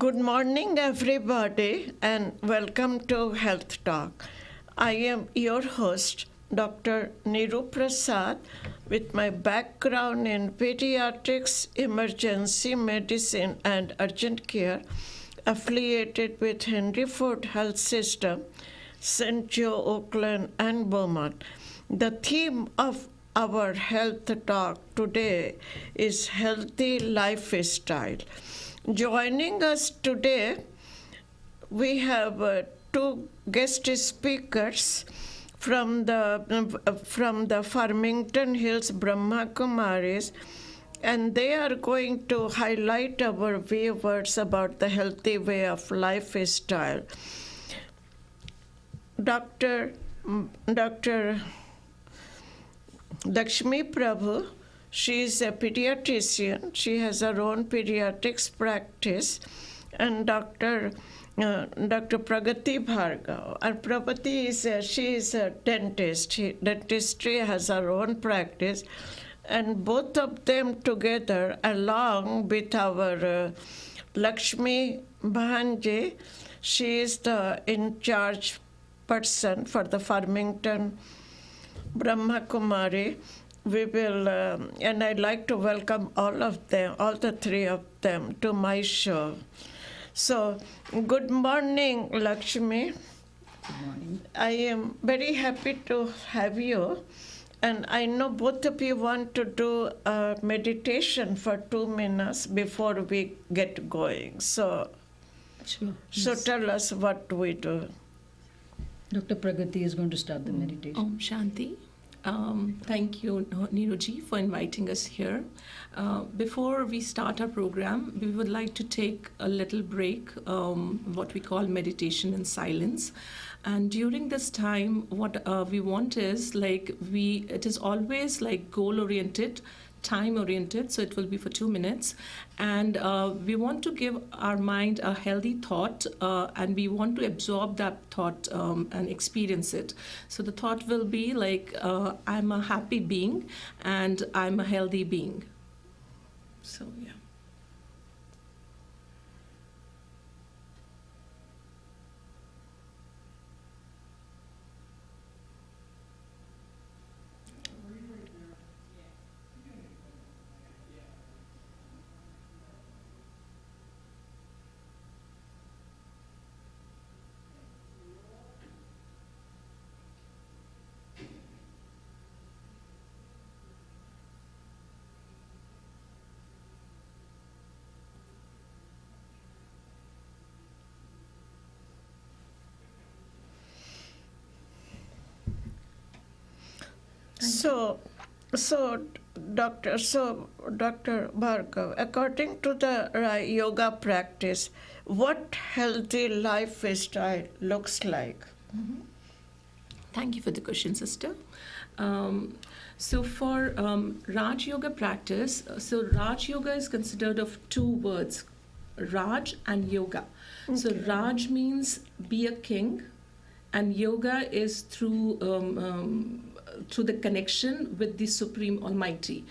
Good morning, everybody, and welcome to Health Talk. I am your host, Dr. Niru Prasad, with my background in pediatrics, emergency medicine, and urgent care, affiliated with Henry Ford Health System, St. Joe, Oakland, and Beaumont. The theme of our health talk today is healthy lifestyle. Joining us today, we have two guest speakers from the Farmington Hills Brahmakumaris, and they are going to highlight our viewers about the healthy way of lifestyle. Dr. Laxmi Prabhu, she is a pediatrician. She has her own pediatrics practice. And Dr. Pragati Bhargava. And Prabhati she is a dentist. Dentistry has her own practice. And both of them together, along with our Laxmi Bhanje, she is the in-charge person for the Farmington Brahmakumari. We will, and I'd like to welcome all of them, all the three of them, to my show. So, good morning, Laxmi. Good morning. I am very happy to have you. And I know both of you want to do a meditation for 2 minutes before we get going. So tell us what we do. Dr. Pragati is going to start the meditation. Om Shanti. Thank you, Niruji, for inviting us here. Before we start our program, we would like to take a little break, what we call meditation in silence. And during this time, what we want is it is always like goal-oriented, time-oriented, so it will be for 2 minutes. And we want to give our mind a healthy thought, and we want to absorb that thought and experience it. So the thought will be like, I'm a happy being and I'm a healthy being. So, yeah. So, Dr. Bhargava, according to the yoga practice, what healthy lifestyle looks like? Mm-hmm. Thank you for the question, sister. So for Raj Yoga practice, so Raj Yoga is considered of two words, Raj and Yoga. Okay. So Raj means be a king, and Yoga is through the connection with the Supreme Almighty.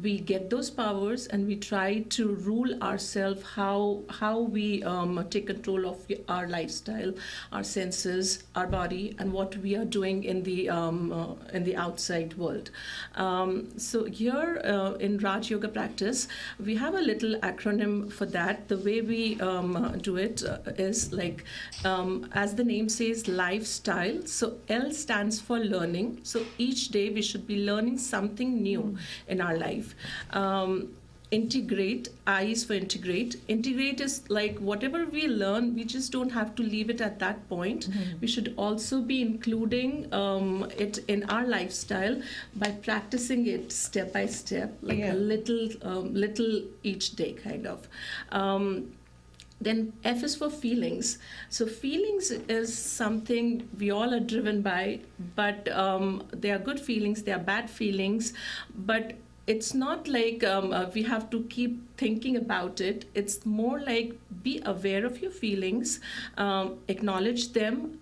We get those powers and we try to rule ourselves, how we take control of our lifestyle, our senses, our body, and what we are doing in the outside world. So here in Raj Yoga practice, we have a little acronym for that. The way we do it is like, as the name says, lifestyle. So L stands for learning. So each day we should be learning something new in our life. Integrate, I is for integrate. Integrate is like whatever we learn, we just don't have to leave it at that point. Mm-hmm. We should also be including it in our lifestyle by practicing it step by step, like a little each day kind of. Then F is for feelings. So feelings is something we all are driven by, but they are good feelings, they are bad feelings, but it's not like we have to keep thinking about it. It's more like be aware of your feelings, acknowledge them,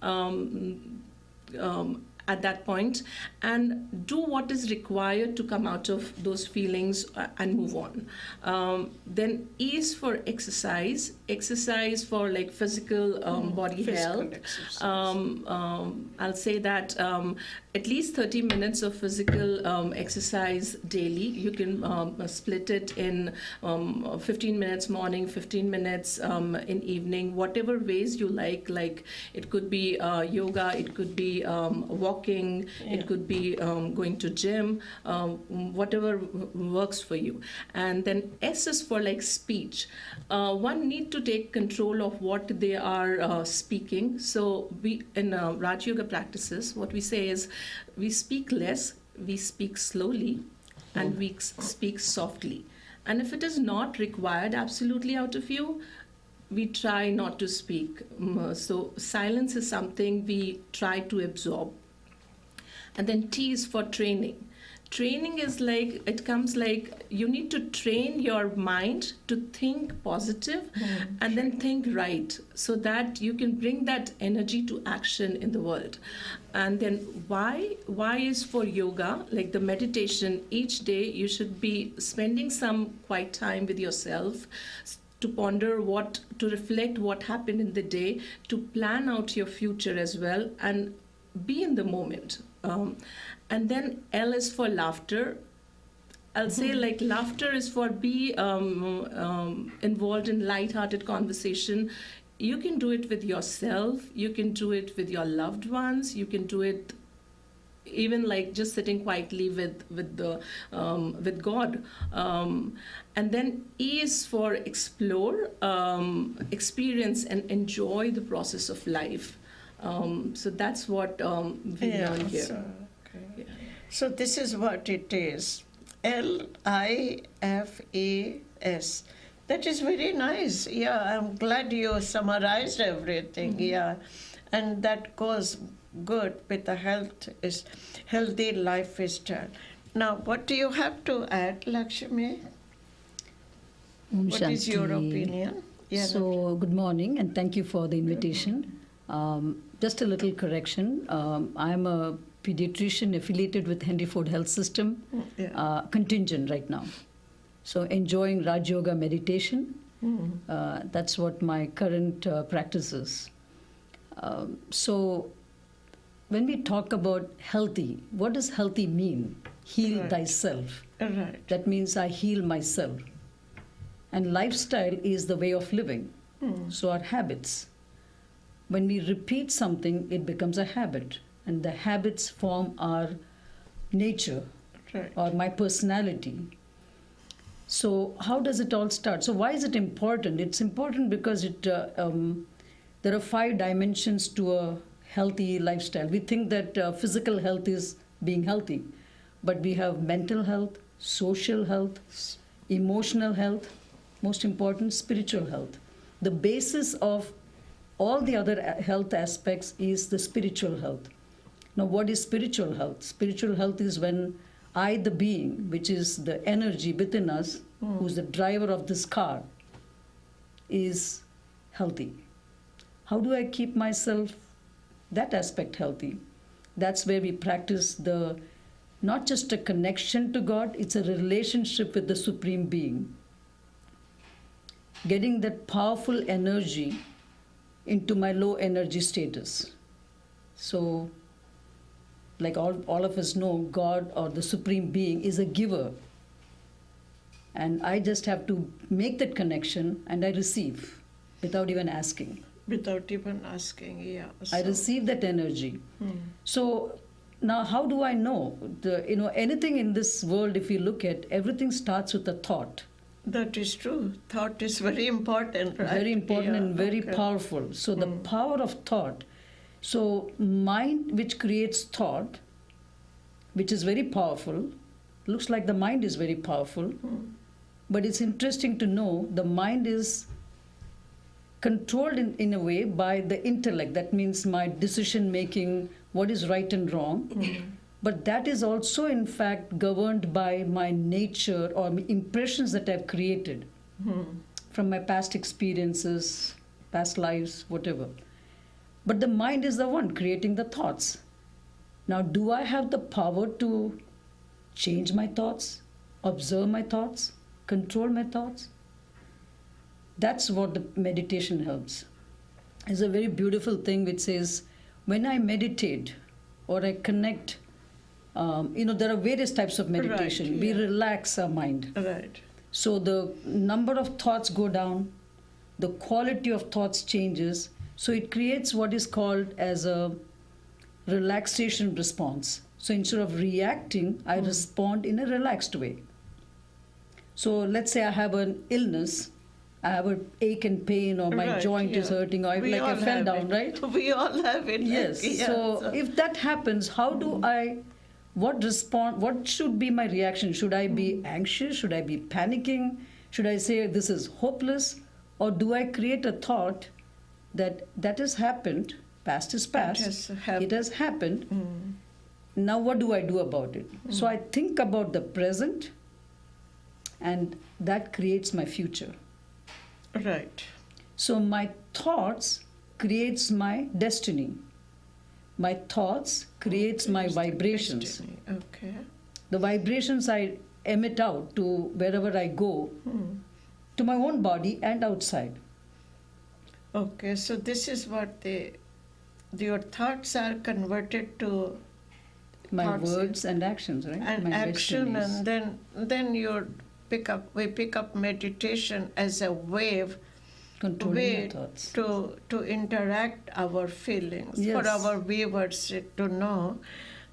at that point and do what is required to come out of those feelings and move on. Then E is for exercise. Exercise for like physical body Physical health. exercise. I'll say that at least 30 minutes of physical exercise daily. You can split it in 15 minutes morning, 15 minutes in evening, whatever ways you like. Like it could be yoga, it could be walking, it could be going to gym, whatever works for you. And then S is for like speech. One need to take control of what they are speaking. So we in Raj Yoga practices, what we say is we speak less, we speak slowly, and we speak softly. And if it is not required absolutely out of you, we try not to speak. So silence is something we try to absorb. And then T is for training. Training is like, it comes like you need to train your mind to think positive and then think right so that you can bring that energy to action in the world. And then Y is for yoga, like the meditation. Each day you should be spending some quiet time with yourself to ponder to reflect what happened in the day, to plan out your future as well, and be in the moment. And then L is for laughter. I'll say like laughter is for be involved in light-hearted conversation. You can do it with yourself. You can do it with your loved ones. You can do it even like just sitting quietly with God. And then E is for explore, experience, and enjoy the process of life. So that's what we learn here. So this is what it is. LIFES. That is very nice. Yeah, I'm glad you summarized everything. Yeah, and that goes good with the healthy lifestyle. Now, what do you have to add, Lakshmi? What is your opinion? Yeah, So, good morning and thank you for the invitation. Just a little correction. I'm a pediatrician affiliated with Henry Ford Health System, contingent right now. So, enjoying Raj Yoga meditation. That's what my current practice is. So, when we talk about healthy, what does healthy mean? Heal thyself. Right. That means I heal myself. And lifestyle is the way of living. So our habits. When we repeat something, it becomes a habit. And the habits form our nature or my personality. So how does it all start? So why is it important? It's important because there are 5 dimensions to a healthy lifestyle. We think that physical health is being healthy, but we have mental health, social health, emotional health, most important, spiritual health. The basis of all the other health aspects is the spiritual health. Now, what is spiritual health? Spiritual health is when I, the being, which is the energy within us, who's the driver of this car, is healthy. How do I keep myself, that aspect, healthy? That's where we practice not just a connection to God, it's a relationship with the Supreme Being. Getting that powerful energy into my low energy status. So, like all of us know, God or the Supreme Being is a giver. And I just have to make that connection and I receive without even asking. Without even asking, yeah. I receive that energy. So now how do I know? Anything in this world, if you look at, everything starts with a thought. That is true. Thought is very important, right? Very important and very powerful. So the power of thought. So mind which creates thought, which is very powerful, looks like the mind is very powerful, but it's interesting to know the mind is controlled in a way by the intellect. That means my decision making, what is right and wrong. But that is also, in fact, governed by my nature or impressions that I've created from my past experiences, past lives, whatever. But the mind is the one creating the thoughts. Now, do I have the power to change my thoughts, observe my thoughts, control my thoughts? That's what the meditation helps. It's a very beautiful thing which says, when I meditate or I connect, there are various types of meditation. Right, We yeah. relax our mind. Right. So the number of thoughts go down, the quality of thoughts changes. So it creates what is called as a relaxation response. So instead of reacting, I respond in a relaxed way. So let's say I have an illness, I have an ache and pain, or my Right, joint is yeah. hurting, or I all fell have down, it. right? We all have it. Yes. Yeah, So if that happens, how do I, what should be my reaction? Should I be anxious? Should I be panicking? Should I say this is hopeless? Or do I create a thought that has happened, past is past, has happened. it has happened, now what do I do about it? So I think about the present, and that creates my future. Right. So my thoughts creates my destiny. My thoughts creates my vibrations. Destiny. Okay. The vibrations I emit out to wherever I go, to my own body and outside. Okay, so this is what your thoughts are converted to My thoughts words and actions, right? and My action, destinies. and then we pick up meditation as a Controlling my way thoughts. to interact our feelings, for Yes. our viewers to know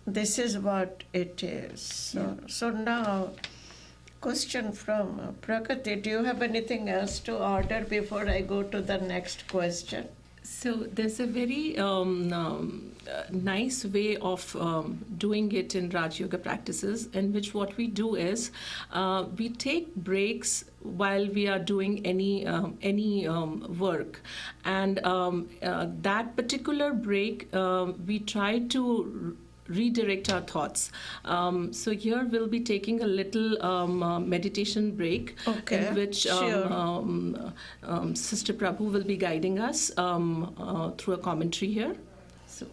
this is what it is. So now, question from Pragati, do you have anything else to order before I go to the next question? So there's a very nice way of doing it in Raj Yoga practices, in which what we do is we take breaks while we are doing any work, and that particular break we try to redirect our thoughts. So here we'll be taking a little meditation break, Okay, in which sure. Sister Prabhu will be guiding us through a commentary here. So,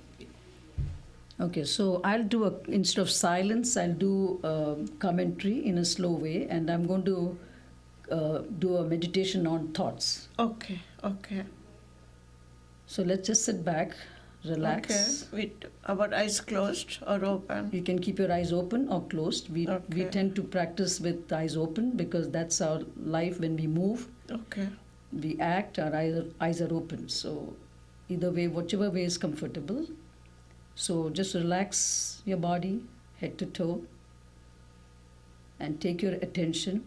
Okay, so instead of silence, I'll do a commentary in a slow way, and I'm going to do a meditation on thoughts. Okay. So let's just sit back, relax. Okay, with our eyes closed or open. You can keep your eyes open or closed. We Okay. tend to practice with eyes open because that's our life. When we move, Okay. we act, our eyes are open. So either way, whichever way is comfortable. So just relax your body, head to toe, and take your attention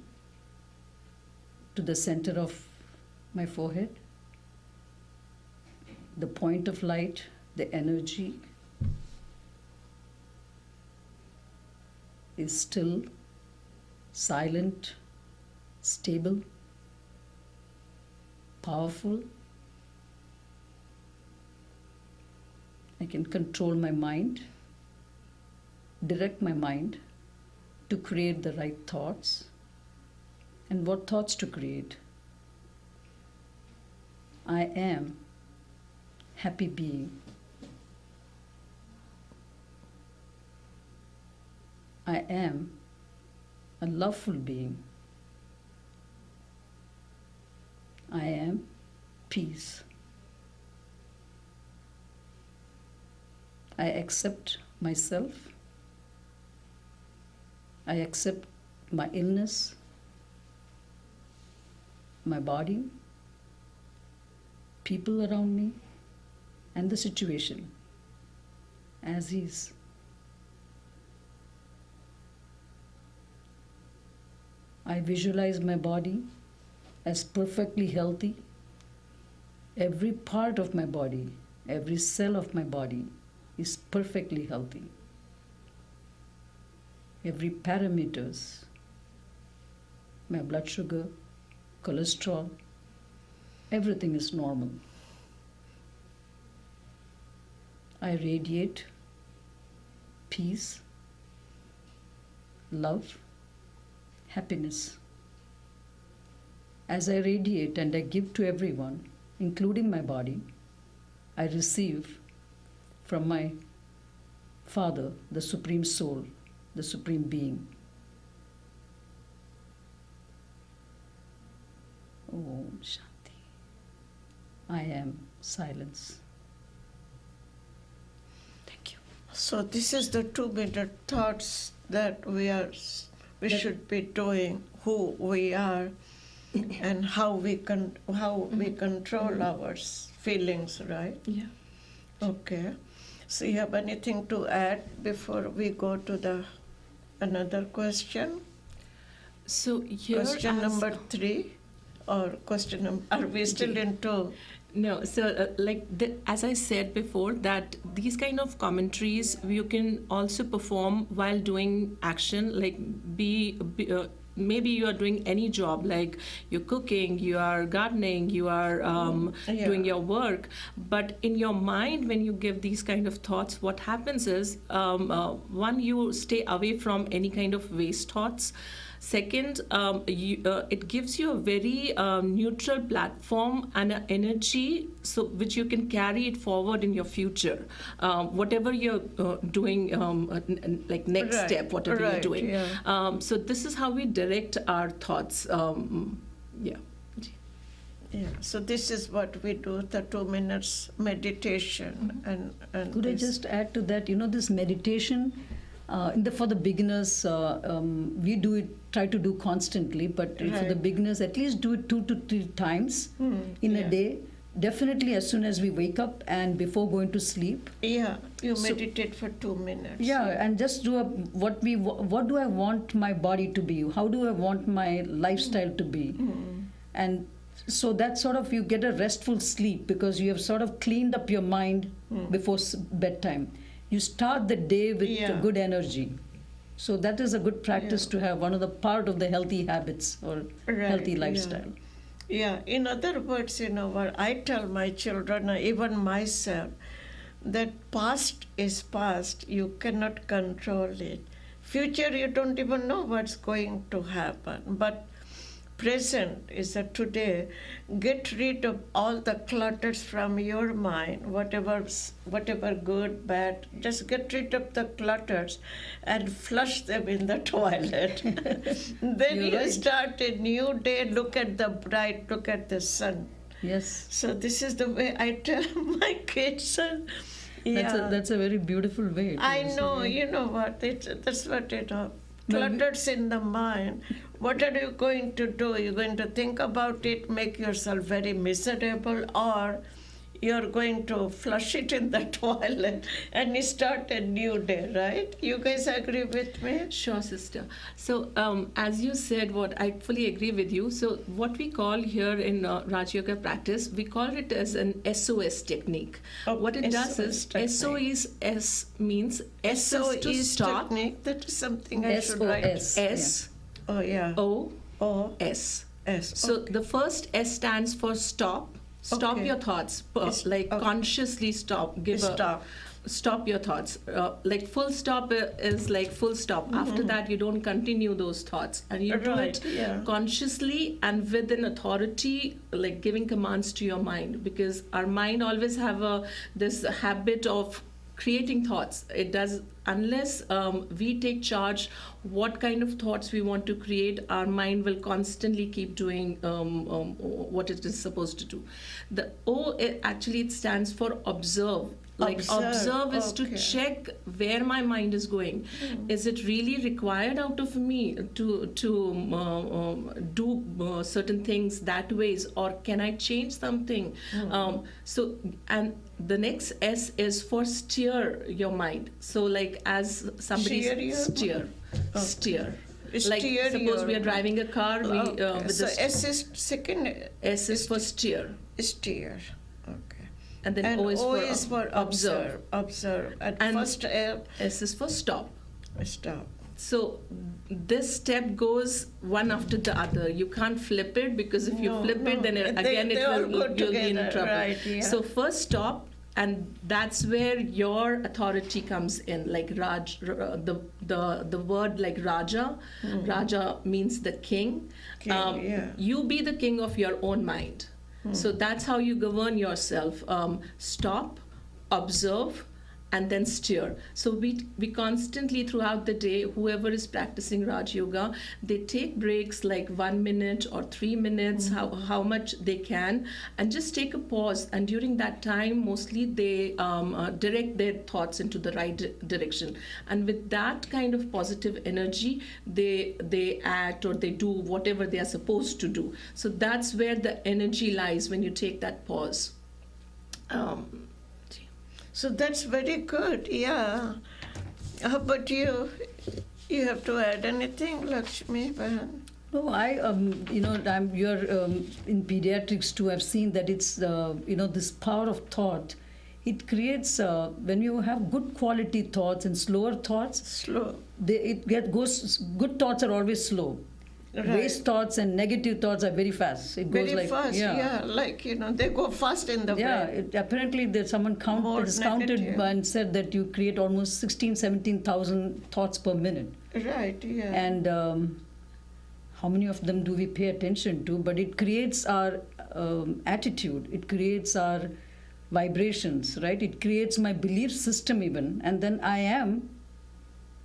to the center of my forehead, the point of light, the energy is still, silent, stable, powerful. I can control my mind, direct my mind to create the right thoughts. And what thoughts to create? I am happy being. I am a loveful being. I am peace. I accept myself. I accept my illness, my body, people around me, and the situation as is. I visualize my body as perfectly healthy. Every part of my body, every cell of my body is perfectly healthy. Every parameters, my blood sugar, cholesterol, everything is normal. I radiate peace, love, happiness. As I radiate and I give to everyone, including my body, I receive from my Father, the Supreme Soul, the Supreme Being. Om Shanti. I am silence. Thank you. So this is the 2-minute thoughts that we should be doing, who we are, and how we control our feelings, right? Yeah. Okay. So you have anything to add before we go to another question? So here Question number 3, or question number? Are we still into? No, so as I said before, that these kind of commentaries you can also perform while doing action, like maybe you are doing any job, like you're cooking, you are gardening, you are doing your work. But in your mind, when you give these kind of thoughts, what happens is, one, you stay away from any kind of waste thoughts. Second, it gives you a very neutral platform and an energy, so which you can carry it forward in your future. Whatever you're doing, like next step, whatever you're doing. Yeah. So this is how we direct our thoughts. Yeah. Yeah. So this is what we do, the 2 minutes meditation. And Could I just add to that? This meditation, for the beginners, we try to do constantly, but for the beginners, at least do it 2 to 3 times in a day. Definitely as soon as we wake up and before going to sleep. Yeah, you meditate for 2 minutes. Yeah, and just do what do I want my body to be? How do I want my lifestyle to be? And so that sort of, you get a restful sleep because you have sort of cleaned up your mind before bedtime. You start the day with good energy. So that is a good practice to have, one of the part of the healthy habits or healthy lifestyle. Yeah, in other words, what I tell my children, even myself, that past is past, you cannot control it. Future, you don't even know what's going to happen. But present is that today, get rid of all the clutters from your mind, whatever good, bad, just get rid of the clutters and flush them in the toilet. Then you start a new day, look at the bright, look at the sun. Yes. So this is the way I tell my kids. That's a very beautiful way. I know, you know what, that's what clutters in the mind. What are you going to do? You're going to think about it, make yourself very miserable, or you're going to flush it in the toilet and start a new day, right? You guys agree with me? Sure, sister. So as you said, I fully agree with you. So what we call here in Raj Yoga practice, we call it as an SOS technique. What it does is, S means S is to stop. Technique, that is something I should write. S. Oh, yeah. O. S. So the first S stands for stop. Stop your thoughts. Consciously stop. Stop your thoughts. Like full stop is like full stop. After that, you don't continue those thoughts. And you do it consciously and with an authority, like giving commands to your mind. Because our mind always have this habit of creating thoughts. It does, unless we take charge what kind of thoughts we want to create, our mind will constantly keep doing what it is supposed to do. The O, it stands for observe. Like observe is to check where my mind is going. Is it really required out of me to do certain things that ways, or can I change something? So, and the next S is for steer your mind. So like as somebody steer. Like suppose we are driving a car. So S is second. S is for steer. Steer. And then O is for observe. Observe. And first S is for stop. Stop. So this step goes one after the other. You can't flip it, because if you flip it, then you'll be in trouble. Right, yeah. So first stop, and that's where your authority comes in. Like the word like Raja. Raja means the king. You be the king of your own mind. So that's how you govern yourself. Stop, observe, and then steer. So we constantly throughout the day, whoever is practicing Raj Yoga, they take breaks like 1 minute or 3 minutes, how much they can, and just take a pause. And during that time, mostly they direct their thoughts into the right direction. And with that kind of positive energy, they act or they do whatever they are supposed to do. So that's where the energy lies when you take that pause. So that's very good, yeah. How about you? You have to add anything, Laxmi? No, you're in pediatrics too. I've seen that it's, this power of thought. It creates, when you have good quality thoughts and slower thoughts, good thoughts are always slow. Right. Waste thoughts and negative thoughts are very fast. It goes very fast, they go fast in the brain. Apparently someone counted and said that you create almost 17,000 thoughts per minute. Right, yeah. And how many of them do we pay attention to? But it creates our attitude. It creates our vibrations, right? It creates my belief system even. And then I am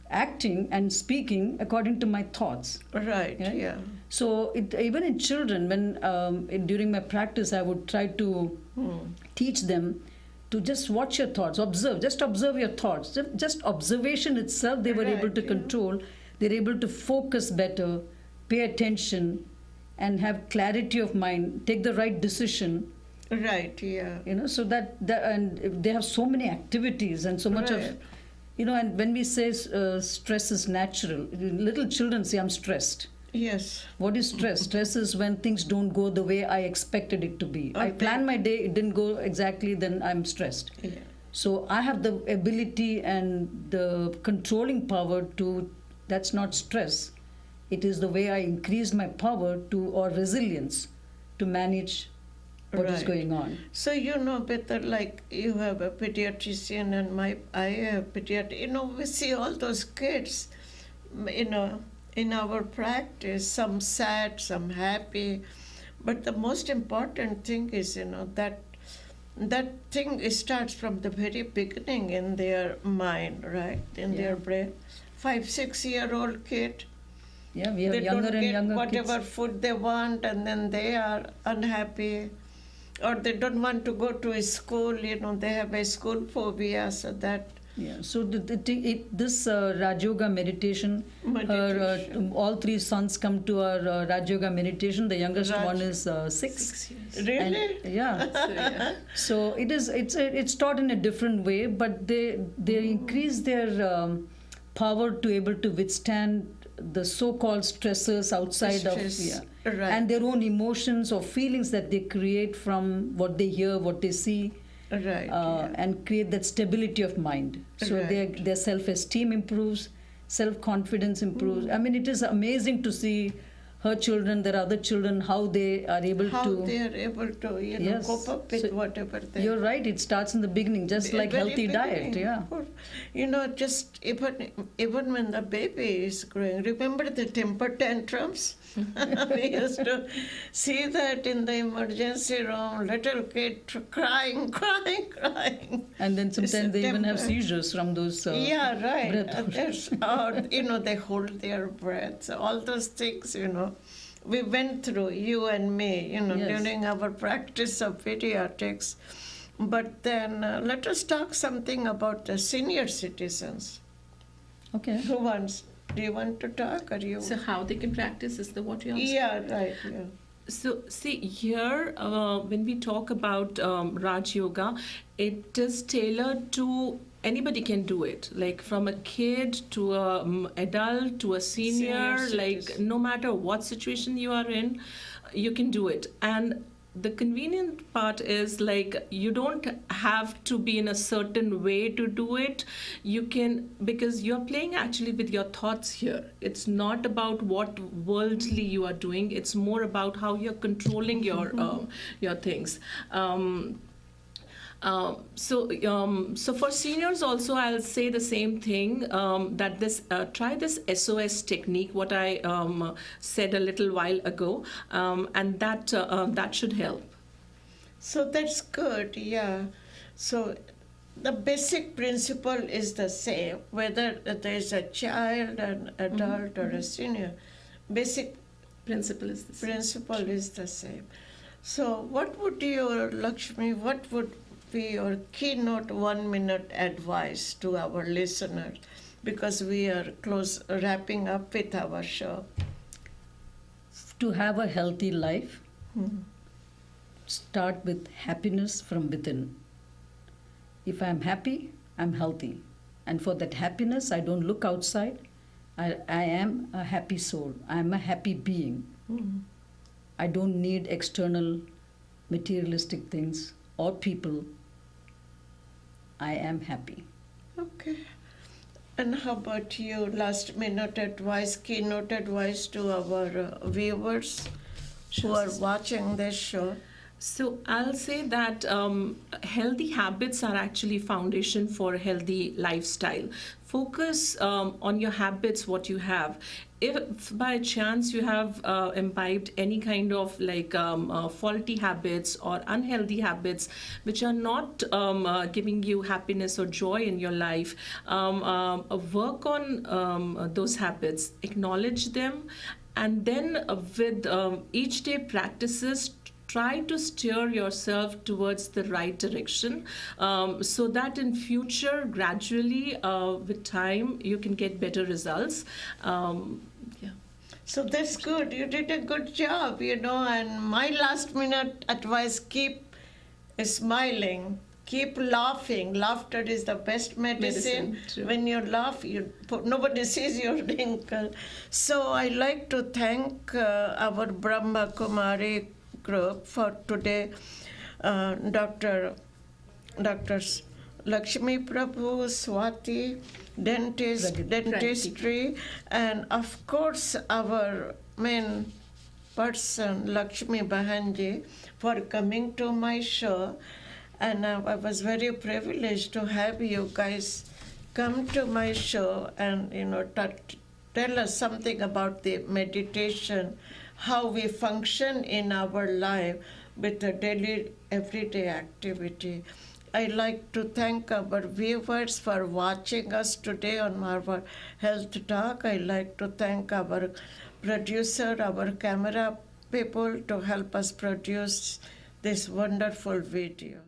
acting and speaking according to my thoughts. Right, yeah. So even in children, when during my practice, I would try to teach them to just watch your thoughts, just observe your thoughts. Just observation itself, they were able to control. They're able to focus better, pay attention, and have clarity of mind, take the right decision. Right, yeah. So that and they have so many activities and so much of, and when we say stress is natural, little children say, I'm stressed. Yes. What is stress? Stress is when things don't go the way I expected it to be. I plan my day, it didn't go exactly, then I'm stressed. Yeah. So I have the ability and the controlling power to, that's not stress. It is the way I increase my power or resilience to manage what is going on. So better, like you have a pediatrician and I have pediatrician. We see all those kids, in our practice, some sad, some happy. But the most important thing is, that thing starts from the very beginning in their mind, right? In their brain. 5-6-year-old kid. Yeah, we have they younger don't and get younger whatever kids. food they want, and then they are unhappy, or they don't want to go to a school. They have a school phobia, so that. Yeah. So this Raj Yoga meditation. All 3 sons come to our Raj Yoga meditation. The youngest one is 6. 6 years. Really? And, yeah. So it's taught in a different way, but they increase their power to able to withstand the so-called stressors outside Right. and their own emotions or feelings that they create from what they hear, what they see, Right. and create that stability of mind. So Right. their self-esteem improves, self-confidence improves. I mean, it is amazing to see her children, their other children, how they are able How to. they are able to, Yes. cope up with So whatever they. You're right. It starts in the beginning, just like Very healthy diet. beginning. Yeah. Just even when the baby is growing, remember the temper tantrums? We used to see that in the emergency room, little kid crying. And then sometimes they even have temper. seizures from those. Yeah, right. breath. They hold their breath. All those things, we went through, you and me, Yes. during our practice of pediatrics. But then let us talk something about the senior citizens. Okay. Who wants? Do you want to talk, or you? So how they can practice is the what you're asking? Yeah, right. Yeah. So see here, when we talk about Raj Yoga, it is tailored to anybody can do it, like from a kid to a adult to a senior, like citizen. no matter what situation you are in, you can do it. And the convenient part is like you don't have to be in a certain way to do it. You can, because you're playing actually with your thoughts here. It's not about what worldly you are doing. It's more about how you're controlling your things. So for seniors also, I'll say the same thing, that try this SOS technique, what I said a little while ago, and that should help. So that's good. Yeah. So the basic principle is the same, whether there is a child, an adult, or a senior. Basic Principle is the same. principle is the same. So, what would your Lakshmi? What would be your keynote 1-minute advice to our listeners? Because we are close wrapping up with our show. To have a healthy life, start with happiness from within. If I'm happy, I'm healthy. And for that happiness, I don't look outside. I am a happy soul. I am a happy being. I don't need external materialistic things or people. I am happy. Okay. And how about you? Last minute advice, keynote advice to our viewers who are watching this show. So I'll say that healthy habits are actually foundation for a healthy lifestyle. Focus on your habits, what you have. If by chance you have imbibed any kind of like faulty habits or unhealthy habits which are not giving you happiness or joy in your life, work on those habits, acknowledge them, and then with each day practices, try to steer yourself towards the right direction, so that in future, gradually, with time, you can get better results. Yeah. So that's good. You did a good job, and my last minute advice, keep smiling. Keep laughing. Laughter is the best medicine. True. When you laugh, nobody sees your wrinkle. So I like to thank our Brahmakumari group for today, Dr. Laxmi, Prabhu, Swati, dentistry, and of course our main person, Lakshmi Bahanji, for coming to my show. And I was very privileged to have you guys come to my show and tell us something about the meditation, how we function in our life with the daily, everyday activity. I'd like to thank our viewers for watching us today on our Health Talk. I'd like to thank our producer, our camera people to help us produce this wonderful video.